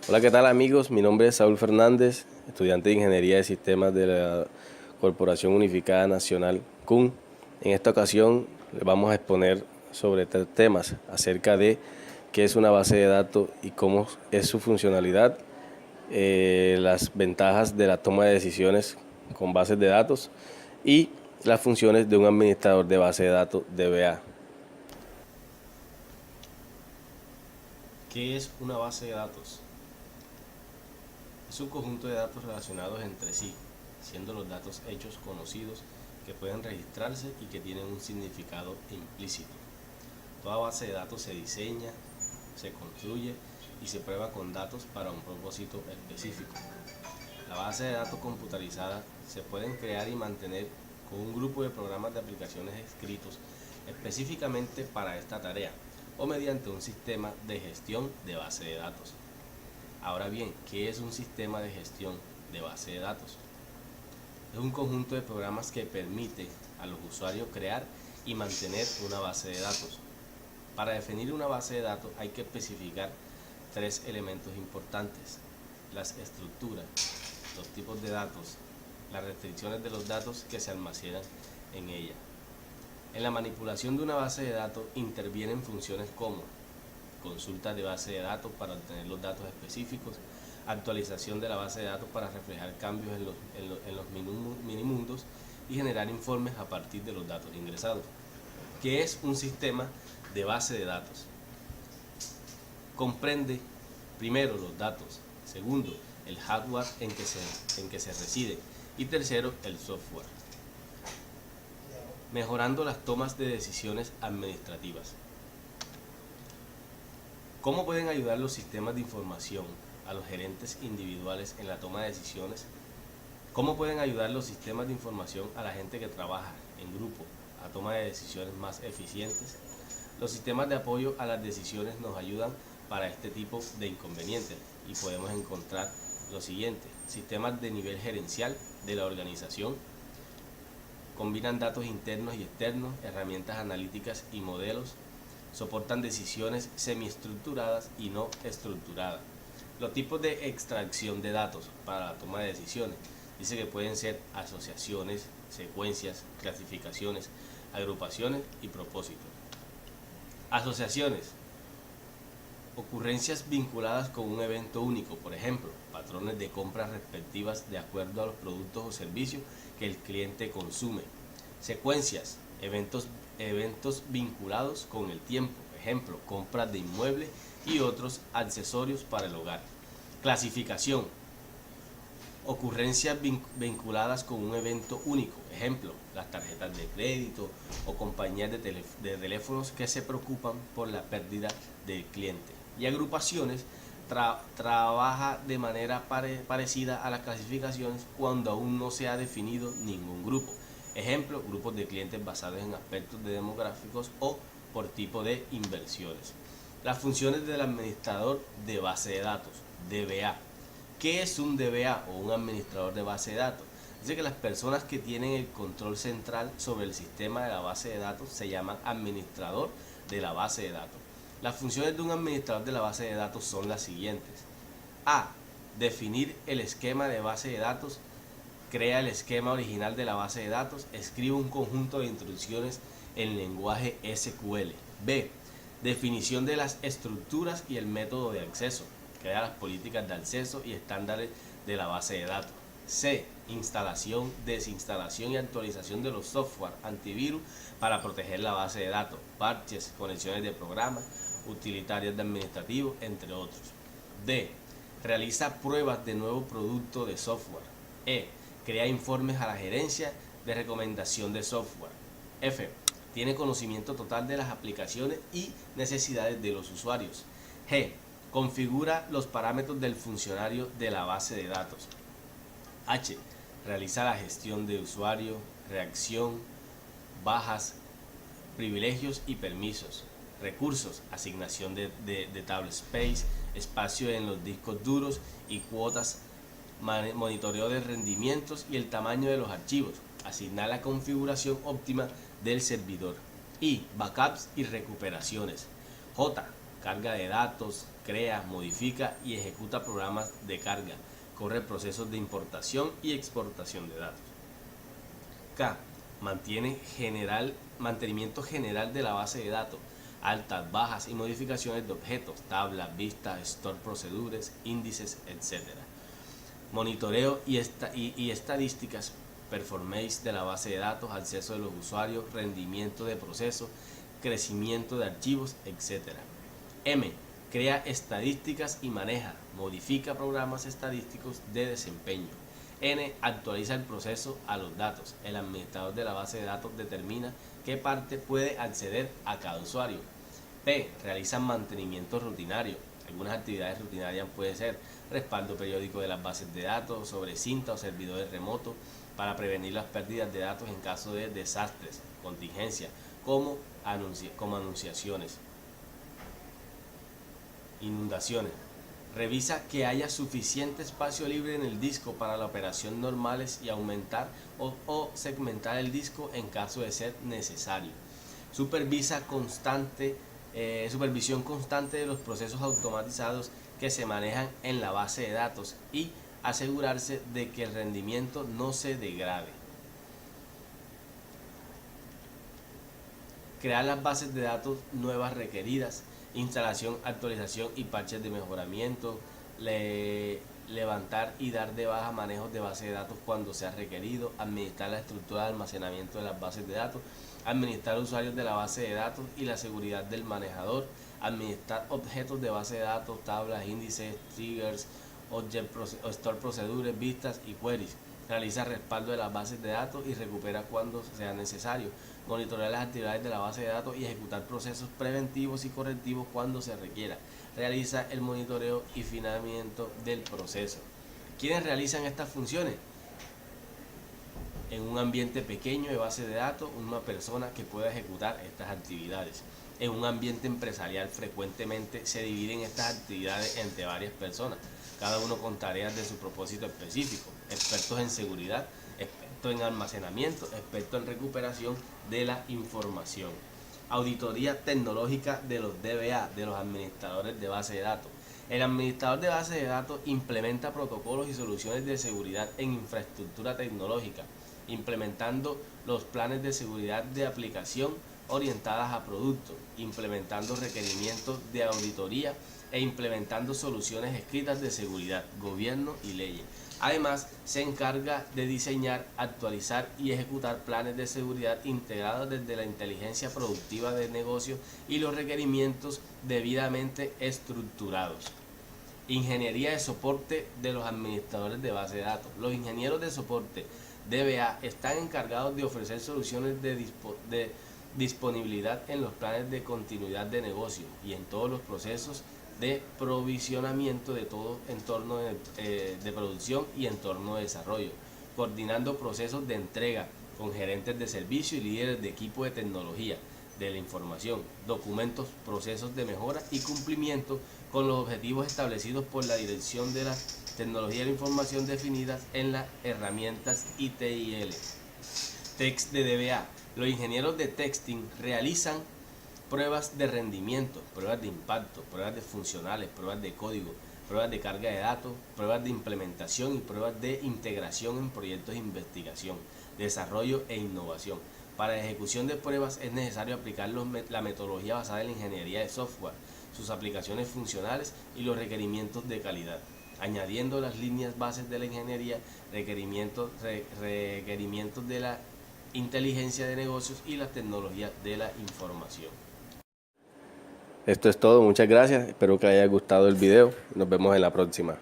Hola, ¿qué tal amigos? Mi nombre es Saúl Fernández, estudiante de Ingeniería de Sistemas de la Corporación Unificada Nacional, CUN. En esta ocasión les vamos a exponer sobre 3 temas acerca de qué es una base de datos y cómo es su funcionalidad, las ventajas de la toma de decisiones con bases de datos y las funciones de un administrador de base de datos DBA. ¿Qué es una base de datos? Es un conjunto de datos relacionados entre sí, siendo los datos hechos conocidos que pueden registrarse y que tienen un significado implícito. Toda base de datos se diseña, se construye y se prueba con datos para un propósito específico. La base de datos computarizada se pueden crear y mantener con un grupo de programas de aplicaciones escritos específicamente para esta tarea o mediante un sistema de gestión de base de datos. Ahora bien, ¿qué es un sistema de gestión de base de datos? Es un conjunto de programas que permite a los usuarios crear y mantener una base de datos. Para definir una base de datos hay que especificar 3 elementos importantes: las estructuras, los tipos de datos, las restricciones de los datos que se almacenan en ella. En la manipulación de una base de datos intervienen funciones como consulta de base de datos para obtener los datos específicos, actualización de la base de datos para reflejar cambios en los minimundos y generar informes a partir de los datos ingresados. ¿Qué es un sistema de base de datos? Comprende, primero, los datos; segundo, el hardware en que se reside; y tercero, el software. Mejorando las tomas de decisiones administrativas. ¿Cómo pueden ayudar los sistemas de información a los gerentes individuales en la toma de decisiones? ¿Cómo pueden ayudar los sistemas de información a la gente que trabaja en grupo a toma de decisiones más eficientes? Los sistemas de apoyo a las decisiones nos ayudan para este tipo de inconvenientes y podemos encontrar lo siguiente: sistemas de nivel gerencial de la organización, combinan datos internos y externos, herramientas analíticas y modelos, soportan decisiones semiestructuradas y no estructuradas. Los tipos de extracción de datos para la toma de decisiones: dice que pueden ser asociaciones, secuencias, clasificaciones, agrupaciones y propósitos. Asociaciones: ocurrencias vinculadas con un evento único, por ejemplo, patrones de compras respectivas de acuerdo a los productos o servicios que el cliente consume. Secuencias: eventos vinculados con el tiempo, ejemplo, compras de inmuebles y otros accesorios para el hogar. Clasificación: ocurrencias vinculadas con un evento único, ejemplo, las tarjetas de crédito o compañías de teléfonos que se preocupan por la pérdida del cliente. Y agrupaciones: trabaja de manera parecida a las clasificaciones cuando aún no se ha definido ningún grupo, ejemplo, grupos de clientes basados en aspectos demográficos o por tipo de inversiones. Las funciones del administrador de base de datos, DBA. ¿Qué es un DBA o un administrador de base de datos? Dice que las personas que tienen el control central sobre el sistema de la base de datos se llaman administrador de la base de datos. Las funciones de un administrador de la base de datos son las siguientes: A. Definir el esquema de base de datos. Crea el esquema original de la base de datos. Escribe un conjunto de instrucciones en lenguaje SQL. B. Definición de las estructuras y el método de acceso. Crea las políticas de acceso y estándares de la base de datos. C. Instalación, desinstalación y actualización de los software antivirus para proteger la base de datos, parches, conexiones de programas, utilitarios de administrativos, entre otros. D. Realiza pruebas de nuevo producto de software. E. Crea informes a la gerencia de recomendación de software. F. Tiene conocimiento total de las aplicaciones y necesidades de los usuarios. G. Configura los parámetros del funcionario de la base de datos. H. Realiza la gestión de usuario, reacción, bajas, privilegios y permisos. Recursos: asignación de table space, espacio en los discos duros y cuotas, monitoreo de rendimientos y el tamaño de los archivos, asignar la configuración óptima del servidor. Y backups y recuperaciones. J. carga de datos, crea, modifica y ejecuta programas de carga, corre procesos de importación y exportación de datos. K. Mantenimiento general de la base de datos, altas, bajas y modificaciones de objetos, tablas, vistas, store procedures, índices, etc. Monitoreo y estadísticas, performance de la base de datos, acceso de los usuarios, rendimiento de procesos, crecimiento de archivos, etc. M. Crea estadísticas y maneja, modifica programas estadísticos de desempeño. N. Actualiza el proceso a los datos. El administrador de la base de datos determina qué parte puede acceder a cada usuario. P. Realiza mantenimiento rutinario. Algunas actividades rutinarias pueden ser respaldo periódico de las bases de datos, sobre cinta o servidores remotos para prevenir las pérdidas de datos en caso de desastres, contingencias, como anunciaciones, inundaciones. Revisa que haya suficiente espacio libre en el disco para la operación normales y aumentar o segmentar el disco en caso de ser necesario. Supervisión constante de los procesos automatizados que se manejan en la base de datos y asegurarse de que el rendimiento no se degrade. Crear las bases de datos nuevas requeridas, instalación, actualización y parches de mejoramiento, levantar y dar de baja manejos de base de datos cuando sea requerido, administrar la estructura de almacenamiento de las bases de datos, administrar usuarios de la base de datos y la seguridad del manejador, administrar objetos de base de datos, tablas, índices, triggers, store procedures, vistas y queries. Realiza respaldo de las bases de datos y recupera cuando sea necesario. Monitorear las actividades de la base de datos y ejecutar procesos preventivos y correctivos cuando se requiera. Realiza el monitoreo y finalizamiento del proceso. ¿Quiénes realizan estas funciones? En un ambiente pequeño de base de datos, una persona que pueda ejecutar estas actividades. En un ambiente empresarial frecuentemente se dividen estas actividades entre varias personas, cada uno con tareas de su propósito específico, expertos en seguridad, expertos en almacenamiento, expertos en recuperación de la información. Auditoría tecnológica de los DBA, de los administradores de base de datos. El administrador de base de datos implementa protocolos y soluciones de seguridad en infraestructura tecnológica, implementando los planes de seguridad de aplicación orientadas a productos, implementando requerimientos de auditoría e implementando soluciones escritas de seguridad, gobierno y leyes. Además, se encarga de diseñar, actualizar y ejecutar planes de seguridad integrados desde la inteligencia productiva del negocio y los requerimientos debidamente estructurados. Ingeniería de soporte de los administradores de base de datos. Los ingenieros de soporte DBA están encargados de ofrecer soluciones de disponibilidad en los planes de continuidad de negocio y en todos los procesos de provisionamiento de todo entorno de producción y entorno de desarrollo, coordinando procesos de entrega con gerentes de servicio y líderes de equipo de tecnología de la información, documentos, procesos de mejora y cumplimiento con los objetivos establecidos por la Dirección de la Tecnología de la Información definidas en las herramientas ITIL. Text de DBA. Los ingenieros de texting realizan pruebas de rendimiento, pruebas de impacto, pruebas de funcionales, pruebas de código, pruebas de carga de datos, pruebas de implementación y pruebas de integración en proyectos de investigación, desarrollo e innovación. Para la ejecución de pruebas es necesario aplicar la metodología basada en la ingeniería de software, sus aplicaciones funcionales y los requerimientos de calidad, añadiendo las líneas bases de la ingeniería, requerimientos de la inteligencia de negocios y las tecnologías de la información. Esto es todo, muchas gracias, espero que les haya gustado el video, nos vemos en la próxima.